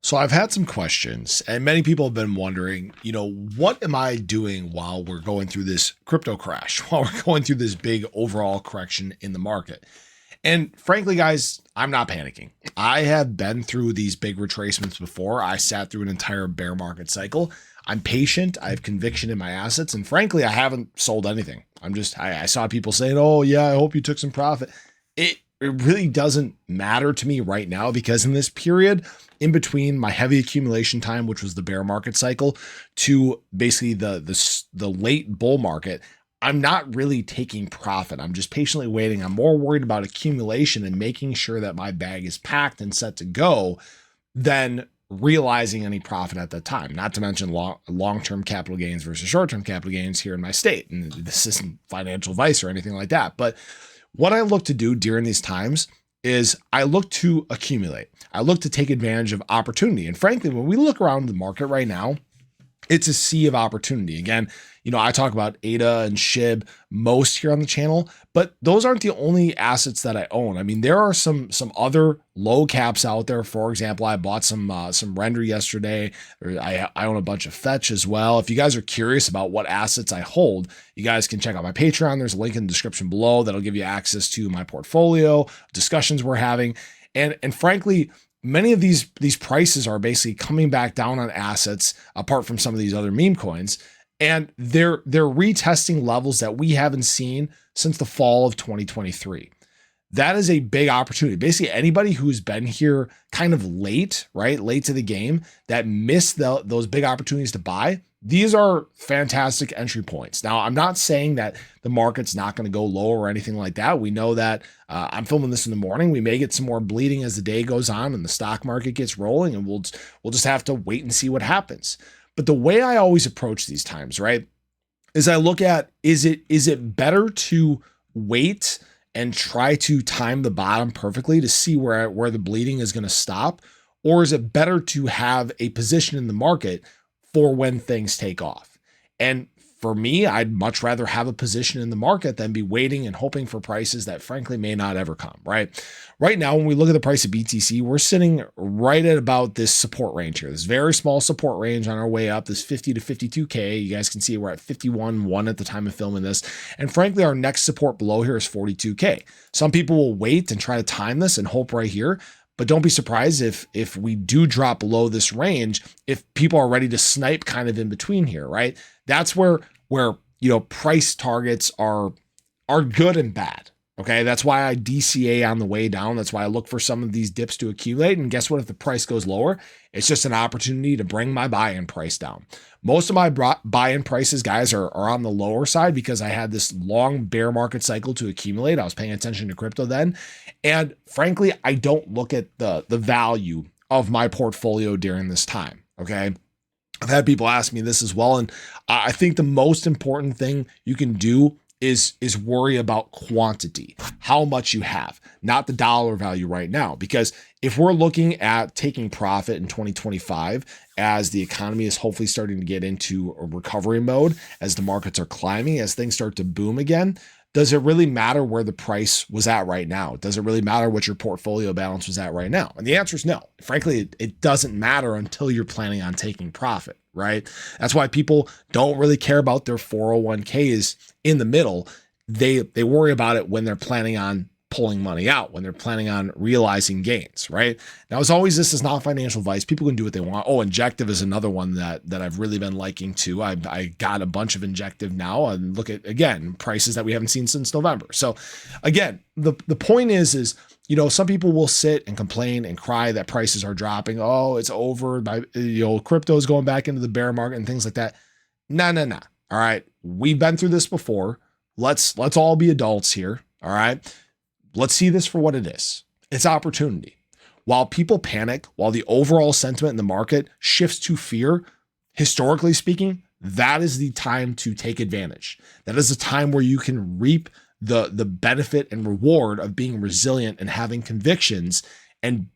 So I've had some questions, and many people have been wondering, what am I doing while we're going through this crypto crash, while we're going through this big overall correction in the market? And frankly, guys, I'm not panicking. I have been through these big retracements before. I sat through an entire bear market cycle. I'm patient. I have conviction in my assets. And frankly, I haven't sold anything. I saw people saying, oh yeah, I hope you took some profit. It really doesn't matter to me right now, because in this period in between my heavy accumulation time, which was the bear market cycle, to basically the late bull market, I'm not really taking profit. I'm just patiently waiting. I'm more worried about accumulation and making sure that my bag is packed and set to go than realizing any profit at that time, not to mention long-term capital gains versus short-term capital gains here in my state. And this isn't financial advice or anything like that. But what I look to do during these times is I look to accumulate. I look to take advantage of opportunity. And frankly, when we look around the market right now, it's a sea of opportunity. Again, I talk about ADA and SHIB most here on the channel, but those aren't the only assets that I own. I mean, there are some other low caps out there. For example, I bought some render yesterday. I own a bunch of fetch as well. If you guys are curious about what assets I hold, you guys can check out my Patreon. There's a link in the description below that'll give you access to my portfolio, discussions we're having. And frankly, many of these prices are basically coming back down on assets, apart from some of these other meme coins. And they're retesting levels that we haven't seen since the fall of 2023. That is a big opportunity. Basically, anybody who's been here kind of late, right? Late to the game, that missed those big opportunities to buy. These are fantastic entry points. Now, I'm not saying that the market's not going to go lower or anything like that. We know that I'm filming this in the morning. We may get some more bleeding as the day goes on and the stock market gets rolling, and we'll just have to wait and see what happens. But the way I always approach these times, right, is I look at, is it better to wait and try to time the bottom perfectly to see where the bleeding is going to stop? Or is it better to have a position in the market for when things take off? And for me, I'd much rather have a position in the market than be waiting and hoping for prices that frankly may not ever come, right? Right now, when we look at the price of BTC, we're sitting right at about this support range here, this very small support range on our way up, this 50 to 52K. You guys can see we're at 51.1 at the time of filming this. And frankly, our next support below here is 42K. Some people will wait and try to time this and hope right here. But don't be surprised if we do drop below this range, if people are ready to snipe kind of in between here, right? That's where price targets are good and bad. Okay, that's why I DCA on the way down. That's why I look for some of these dips to accumulate. And guess what? If the price goes lower, it's just an opportunity to bring my buy-in price down. Most of my buy-in prices, guys, are on the lower side because I had this long bear market cycle to accumulate. I was paying attention to crypto then. And frankly, I don't look at the value of my portfolio during this time. Okay. I've had people ask me this as well. And I think the most important thing you can do is worry about quantity, how much you have, not the dollar value right now. Because if we're looking at taking profit in 2025, as the economy is hopefully starting to get into a recovery mode, as the markets are climbing, as things start to boom again, does it really matter where the price was at right now? Does it really matter what your portfolio balance was at right now? And the answer is no. Frankly, it doesn't matter until you're planning on taking profit, right? That's why people don't really care about their 401ks in the middle. They worry about it when they're planning on pulling money out, when they're planning on realizing gains, right? Now, as always, this is not financial advice. People can do what they want. Oh, Injective is another one that I've really been liking too. I got a bunch of Injective now, and look at, again, prices that we haven't seen since November. So again, the point is, some people will sit and complain and cry that prices are dropping. Oh, it's over. Crypto is going back into the bear market and things like that. No. All right. We've been through this before. Let's all be adults here. All right. Let's see this for what it is. It's opportunity. While people panic, while the overall sentiment in the market shifts to fear, historically speaking, that is the time to take advantage. That is the time where you can reap the benefit and reward of being resilient and having convictions, and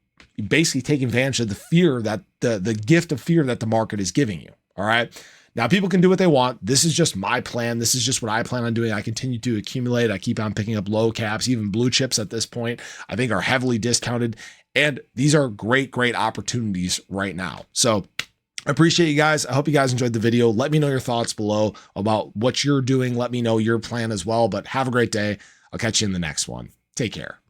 basically take advantage of the fear that the gift of fear that the market is giving you. All right. Now, people can do what they want. This is just my plan. This is just what I plan on doing. I continue to accumulate. I keep on picking up low caps. Even blue chips at this point, I think, are heavily discounted. And these are great, great opportunities right now. So I appreciate you guys. I hope you guys enjoyed the video. Let me know your thoughts below about what you're doing. Let me know your plan as well. But have a great day. I'll catch you in the next one. Take care.